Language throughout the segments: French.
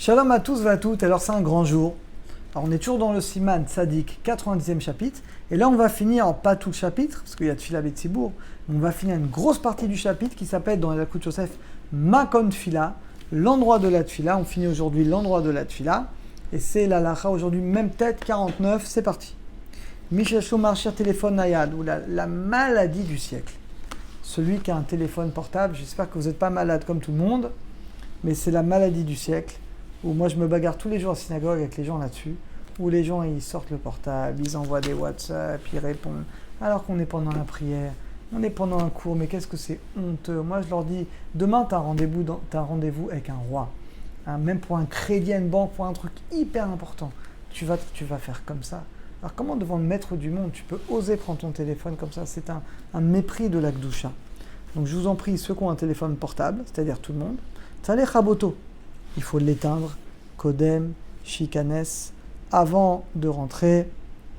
Shalom à tous et à toutes, alors c'est un grand jour. Alors on est toujours dans le Siman Tzadik, 90e chapitre. Et là on va finir, pas tout le chapitre, parce qu'il y a Tfila Betzibour, mais on va finir une grosse partie du chapitre qui s'appelle dans la Yalkut Yosef Makon Tfila, l'endroit de la Tfila. On finit aujourd'hui l'endroit de la Tfila. Et c'est la Lacha aujourd'hui, même tête 49, c'est parti. Michel Marchir téléphone Nayad, ou la maladie du siècle. Celui qui a un téléphone portable, j'espère que vous n'êtes pas malade comme tout le monde, mais c'est la maladie du siècle. Où moi je me bagarre tous les jours à la synagogue avec les gens là-dessus, où les gens ils sortent le portable, ils envoient des WhatsApp, ils répondent, alors qu'on est pendant la prière, on est pendant un cours, mais qu'est-ce que c'est honteux. Moi je leur dis, demain tu as un rendez-vous avec un roi, même pour un crédit à une banque, pour un truc hyper important, tu vas faire comme ça. Alors comment devant le maître du monde, tu peux oser prendre ton téléphone comme ça? C'est un mépris de la Gdusha. Donc je vous en prie, ceux qui ont un téléphone portable, c'est-à-dire tout le monde, Tzaleh Chaboto. Il faut l'éteindre, Kodem, Shikanes, avant de rentrer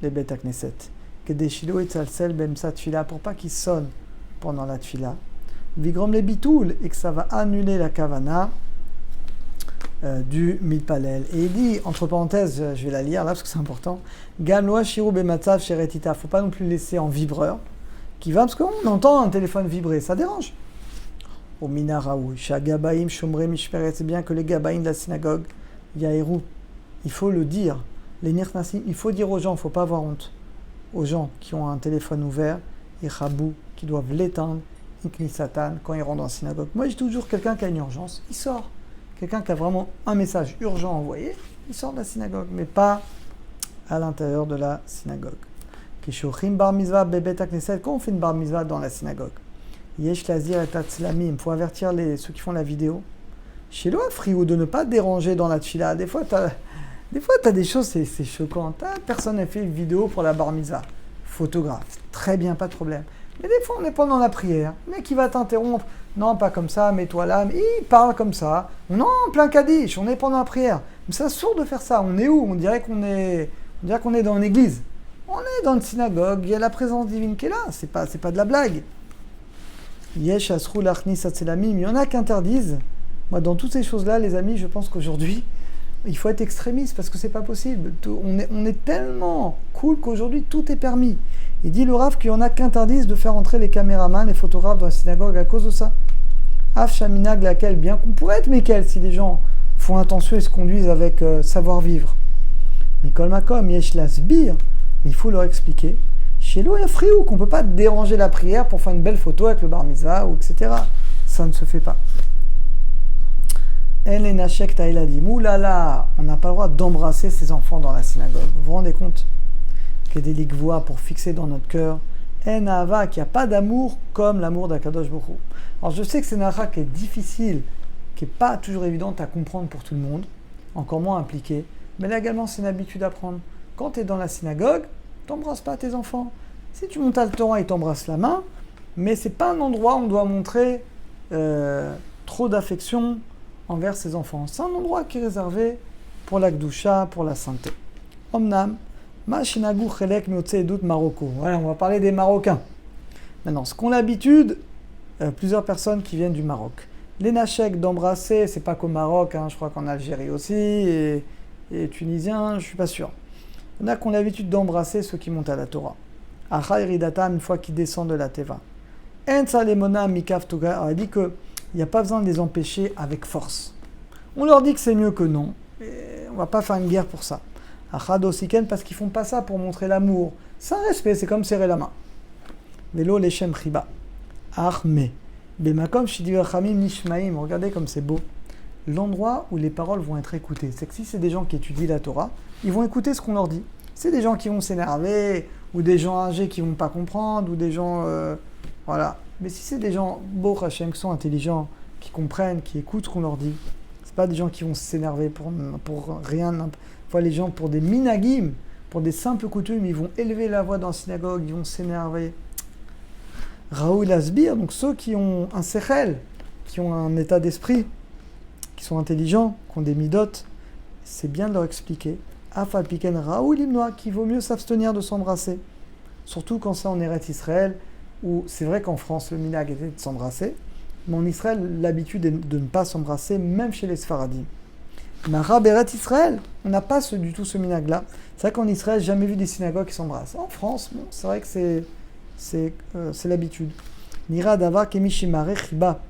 les Beth Knesset. Kedeshilo et Tzalsel Bemsa Tfila, pour pas qu'il sonne pendant la Tfila. Vigrom les bitoul, et que ça va annuler la Kavana du Mitpalel. Et il dit, entre parenthèses, je vais la lire là parce que c'est important, Gamloa Shirou Bematzav Sheretita, faut pas non plus le laisser en vibreur, qui va, parce qu'on entend un téléphone vibrer, ça dérange. Au Minaraoui, Shagabaim, Shomre, Mishperet, c'est bien que les Gabaïm de la synagogue, Yairou, il faut le dire, les Nirnasim, il faut dire aux gens, il ne faut pas avoir honte, aux gens qui ont un téléphone ouvert, Ichabou, qui doivent l'éteindre, Ikni Satan, quand ils rentrent dans la synagogue. Moi, j'ai toujours quelqu'un qui a une urgence, il sort. Quelqu'un qui a vraiment un message urgent à envoyer, il sort de la synagogue, mais pas à l'intérieur de la synagogue. Kishochim bar mitzvah bebet knesset, quand on fait une bar mitzvah dans la synagogue, Yesh lazir et atzlamim, il faut avertir ceux qui font la vidéo. Chez l'Oafriou, de ne pas déranger dans la tfila. Des fois, tu as des choses, c'est choquant. Personne n'a fait une vidéo pour la bar mitzvah. Photographe, très bien, pas de problème. Mais des fois, on est pendant la prière. Le mec, il va t'interrompre. Non, pas comme ça, mets-toi là. Mais il parle comme ça. Non, plein Kaddish, on est pendant la prière. Mais c'est sourd de faire ça. On est où? On dirait qu'on est dans une église. On est dans une synagogue. Il y a la présence divine qui est là. C'est pas de la blague. Yesh asrou lachnis atzelamim. Il y en a qui interdisent. Moi, dans toutes ces choses-là, les amis, je pense qu'aujourd'hui, il faut être extrémiste parce que c'est pas possible. On est tellement cool qu'aujourd'hui, tout est permis. Il dit le Rav qu'il y en a qui interdisent de faire entrer les caméramans, les photographes dans la synagogue à cause de ça. Af shaminag laquelle, bien qu'on pourrait être Mekel si les gens font attention et se conduisent avec savoir-vivre. Mikol makom, yesh lasbir, mais il faut leur expliquer. Chez l'eau, il y a friou, qu'on ne peut pas déranger la prière pour faire une belle photo avec le bar mitzvah, ou etc. Ça ne se fait pas. En les nashek taïladim. Oulala, on n'a pas le droit d'embrasser ses enfants dans la synagogue. Vous vous rendez compte? Kedelik voix pour fixer dans notre cœur. En ava, qu'il n'y a pas d'amour comme l'amour d'Akadosh Baruch Hu. Alors je sais que c'est une halakha qui est difficile, qui n'est pas toujours évidente à comprendre pour tout le monde, encore moins impliqué, mais là également c'est une habitude à prendre. Quand tu es dans la synagogue, t'embrasses pas tes enfants. Si tu montes à le Torah, ils t'embrassent la main, mais c'est pas un endroit où on doit montrer trop d'affection envers ses enfants. C'est un endroit qui est réservé pour la Gdusha, pour la sainteté. Omnam, ma shinagu chelek miotse edut Marocco. Voilà, on va parler des Marocains. Maintenant, ce qu'ont l'habitude, plusieurs personnes qui viennent du Maroc. Les nachek d'embrasser, c'est pas qu'au Maroc, je crois qu'en Algérie aussi, et Tunisiens, je suis pas sûr. Il y en a qui ont l'habitude d'embrasser ceux qui montent à la Torah. Acha iridatam, une fois qu'ils descendent de la Teva. En salemona mikaf tuga, il dit qu'il n'y a pas besoin de les empêcher avec force. On leur dit que c'est mieux que non, et on ne va pas faire une guerre pour ça. Acha dosiken, parce qu'ils ne font pas ça pour montrer l'amour. C'est un respect, c'est comme serrer la main. Velo leshem chiba. Arme. Bemakom shidivrachamim nishmaim. Regardez comme c'est beau. L'endroit où les paroles vont être écoutées. C'est que si c'est des gens qui étudient la Torah, ils vont écouter ce qu'on leur dit. C'est des gens qui vont s'énerver, ou des gens âgés qui ne vont pas comprendre, ou des gens... voilà. Mais si c'est des gens, beaux Hachem, qui sont intelligents, qui comprennent, qui écoutent ce qu'on leur dit, c'est pas des gens qui vont s'énerver pour rien. Enfin, les gens, pour des minagim, pour des simples coutumes, ils vont élever la voix dans la synagogue, ils vont s'énerver. Raoul Asbir, donc ceux qui ont un sechel, qui ont un état d'esprit, qui sont intelligents, qui ont des midotes, c'est bien de leur expliquer. Afal piken Raoul Imnoa, qu'il vaut mieux s'abstenir de s'embrasser. Surtout quand c'est en Eretz Israël, où c'est vrai qu'en France, le minag était de s'embrasser, mais en Israël, l'habitude est de ne pas s'embrasser, même chez les Sfaradim. Mara Beret Israël, on n'a pas du tout ce minag-là. C'est vrai qu'en Israël, j'ai jamais vu des synagogues qui s'embrassent. En France, bon, c'est vrai que c'est l'habitude. Nira Davar Kemishimare Chiba.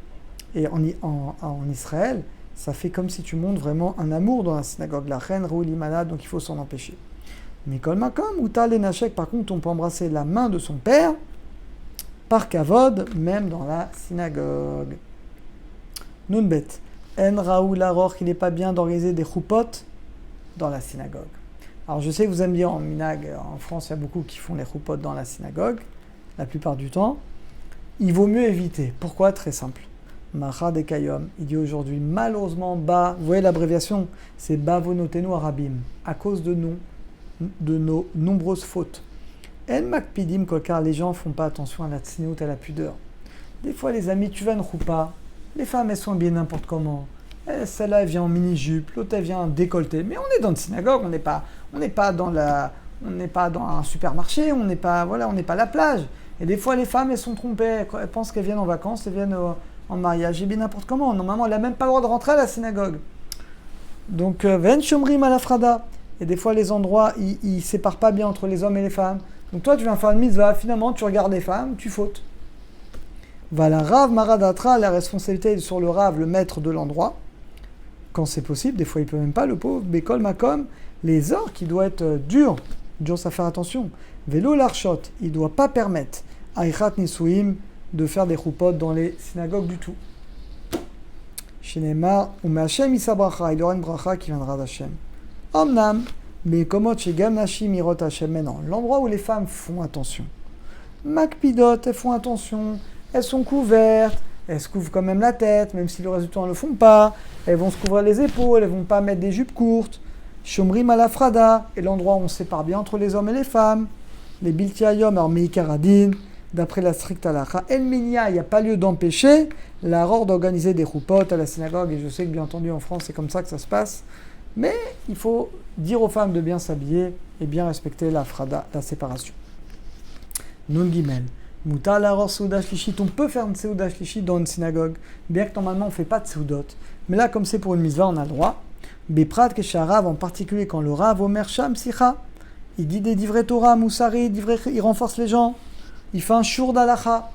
Et en Israël, ça fait comme si tu montres vraiment un amour dans la synagogue. La reine Rouli malade, donc il faut s'en empêcher. Mikol Makom, Uta Lenachek, par contre, on peut embrasser la main de son père par kavod, même dans la synagogue. Nunbet. En Raoul Aror, qu'il n'est pas bien d'organiser des choupotes dans la synagogue. Alors je sais que vous aimez bien en minag, en France, il y a beaucoup qui font les choupotes dans la synagogue, la plupart du temps. Il vaut mieux éviter. Pourquoi? Très simple. Macha de Kayom, il dit aujourd'hui, malheureusement, vous voyez l'abréviation, c'est Bavonotenu Arabim, à cause de nos nombreuses fautes. En Makpidim, car les gens ne font pas attention à la tsniout, à la pudeur. Des fois, les amis, tu vas une choupa, les femmes, elles sont habillées n'importe comment. Celle-là, elle vient en mini-jupe, l'autre, elle vient en décolleté. Mais on est dans une synagogue, on n'est pas dans un supermarché, on n'est pas à la plage. Et des fois, les femmes, elles sont trompées, elles pensent qu'elles viennent en vacances, elles viennent en mariage, et bien n'importe comment. Normalement, elle n'a même pas le droit de rentrer à la synagogue. Donc, ven shomrim à la frada. Et des fois, les endroits, ils ne séparent pas bien entre les hommes et les femmes. Donc toi, tu viens faire une mitzvah, finalement, tu regardes les femmes, tu fautes. Voilà, Rav Maradatra, la responsabilité est sur le Rav, le maître de l'endroit. Quand c'est possible, des fois, il ne peut même pas, le pauvre. Bekol Makom, les orques, il doit être dur, ça faire attention. Vélo l'archot, il ne doit pas permettre Aïchat Nisuim de faire des choupotes dans les synagogues du tout. Shinemar, ou Hashem Issa Bracha, il y aura une bracha qui viendra d'Hashem. Omnam, mais comment Shegam Nashim Irot Hashem, mais non, l'endroit où les femmes font attention. Makpidot, elles font attention, elles sont couvertes, elles se couvrent quand même la tête, même si le reste du temps elles ne le font pas, elles vont se couvrir les épaules, elles ne vont pas mettre des jupes courtes. Shomrim Alafrada, et l'endroit où on sépare bien entre les hommes et les femmes. Les Biltiayom, alors Meikaradin, d'après la stricte halakha, El Minya, il n'y a pas lieu d'empêcher l'Aror d'organiser des choupotes à la synagogue, et je sais que bien entendu en France c'est comme ça que ça se passe, mais il faut dire aux femmes de bien s'habiller et bien respecter la frada, la séparation. Nun Gimel. Mouta l'Aror Seuda Shlichit, on peut faire une Seuda Shlichit dans une synagogue, bien que normalement on ne fait pas de Seudot, mais là comme c'est pour une mitzvah on a le droit. Beprat Kesharav, en particulier quand le Rav Omer Sham Sicha, il dit des divrei Torah, Moussari, il renforce les gens, il fait un shur d'alacha.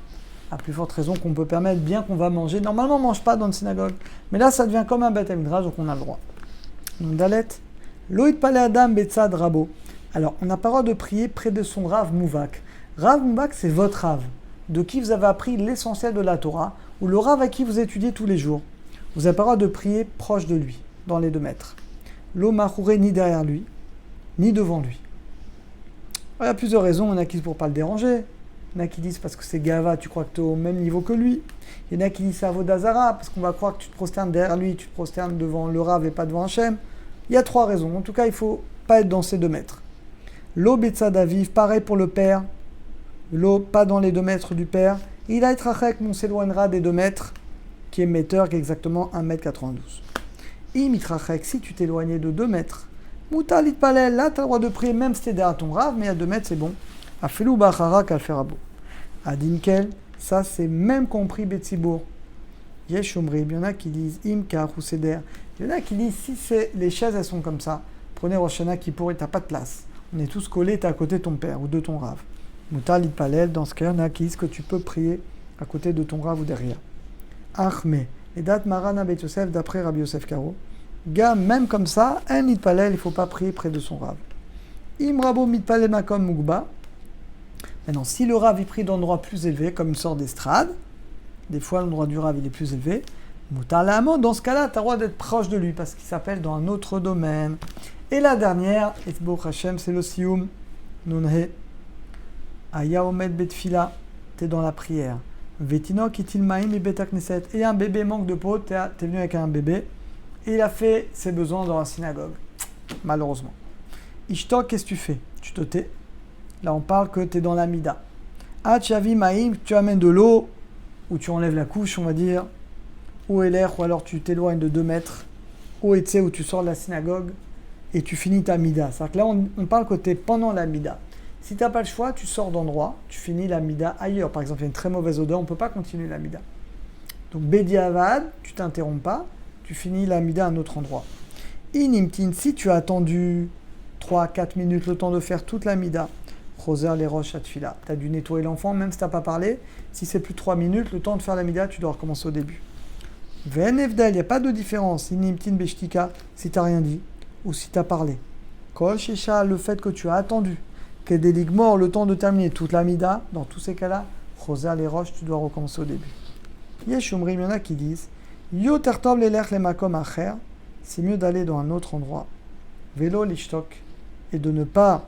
À plus forte raison qu'on peut permettre, bien qu'on va manger. Normalement, on ne mange pas dans une synagogue, mais là, ça devient comme un Beth Midrash, donc on a le droit. Donc, Dalet, Loït Pale Adam Betzad Rabo. Alors, on n'a pas le droit de prier près de son Rav Mouvak. Rav Mouvak, c'est votre Rav, de qui vous avez appris l'essentiel de la Torah, ou le Rav à qui vous étudiez tous les jours. Vous n'avez pas le droit de prier proche de lui, dans les 2 mètres. Lo Machouré, ni derrière lui, ni devant lui. Il y a plusieurs raisons. Il y en a qui disent pour ne pas le déranger. Il y en a qui disent parce que c'est Gava, tu crois que tu es au même niveau que lui. Il y en a qui disent c'est Avodazara, parce qu'on va croire que tu te prosternes derrière lui, tu te prosternes devant le Rav et pas devant Hachem. Il y a 3 raisons. En tout cas, il ne faut pas être dans ces 2 mètres. L'eau Betsad Aviv, pareil pour le père. L'eau, pas dans les 2 mètres du père. Il a être Achek, on s'éloignera des 2 mètres, qui est metteur, qui est exactement 1m92. Imitrachek, si tu t'éloignais de 2 mètres, Moutalit Palel, là tu as le droit de prier, même si tu es derrière ton Rav, mais à 2 mètres c'est bon. Afelou Bachara Kalferabo. Adinkel, ça c'est même compris Betsibour. Yesh Omrib, il y en a qui disent Imkar ou Seder. Il y en a qui disent si les chaises elles sont comme ça, prenez Rosh Hashanah qui pourrait, t'as pas de place. On est tous collés, t'es à côté de ton père ou de ton Rav. Moutalit Palel, dans ce cas, il y en a qui disent que tu peux prier à côté de ton Rav ou derrière. Achme, et date Marana Bet Yosef d'après Rabbi Yosef Karo. Gars, même comme ça, un mitpalel, il ne faut pas prier près de son Rav. Imrabo mitpalel makom mugba. Maintenant, si le Rav il prie dans un endroit plus élevé, comme une sorte d'estrade, des fois l'endroit du Rav il est plus élevé, mutalamo, dans ce cas-là, tu as le droit d'être proche de lui, parce qu'il s'appelle dans un autre domaine. Et la dernière, Etzbo Hashem, c'est le Sioum, Nunhe, Aya Omed Betfila, tu es dans la prière. Vetino Kitil Maim et Betakneset, et un bébé manque de peau, tu es venu avec un bébé, et il a fait ses besoins dans la synagogue, malheureusement. Ishtok, qu'est-ce que tu fais? Tu te tais. Là, on parle que tu es dans la mida. Chavi Maïm, tu amènes de l'eau, ou tu enlèves la couche, on va dire, ou l'air, ou alors tu t'éloignes de 2 mètres, ou Etse, où tu sors de la synagogue, et tu finis ta mida. C'est-à-dire que là, on parle que tu es pendant la mida. Si tu n'as pas le choix, tu sors d'endroit, tu finis la mida ailleurs. Par exemple, il y a une très mauvaise odeur, on ne peut pas continuer la mida. Donc, Bedi Avad, tu t'interromps pas, tu finis la mida à un autre endroit. Inimtin, si tu as attendu 3-4 minutes le temps de faire toute la mida, Roser les roches à tfila. Tu as dû nettoyer l'enfant, même si tu n'as pas parlé. Si c'est plus de 3 minutes, le temps de faire la mida, tu dois recommencer au début. Venevdel, il n'y a pas de différence. Inimtin beshtika, si tu n'as rien dit, ou si tu as parlé. Kol shesha, le fait que tu as attendu, que des ligues morts, le temps de terminer toute la mida, dans tous ces cas-là, Roser les roches, tu dois recommencer au début. Yeshumrim, il y en a qui disent Yo tertov lelech le makom acher, c'est mieux d'aller dans un autre endroit. Vélo lishtok, et de ne pas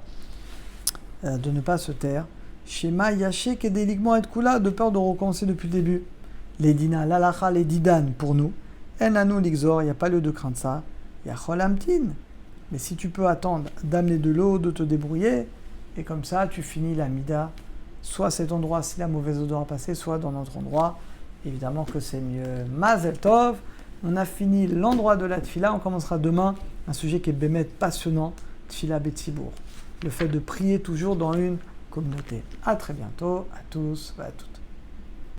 se taire. Shema yaché que des ligments et kula, de peur de recommencer depuis le début. Les dina, l'alacha, les didan pour nous. En anou l'ixor, il n'y a pas lieu de craindre ça. Yachol amtin. Mais si tu peux attendre d'amener de l'eau, de te débrouiller, et comme ça tu finis la mida, soit cet endroit si la mauvaise odeur a passé, soit dans notre endroit. Évidemment que c'est mieux. Mazel tov. On a fini l'endroit de la tfila. On commencera demain un sujet qui est bémet passionnant. Tfila Betsibour. Le fait de prier toujours dans une communauté. À très bientôt, à tous et à toutes.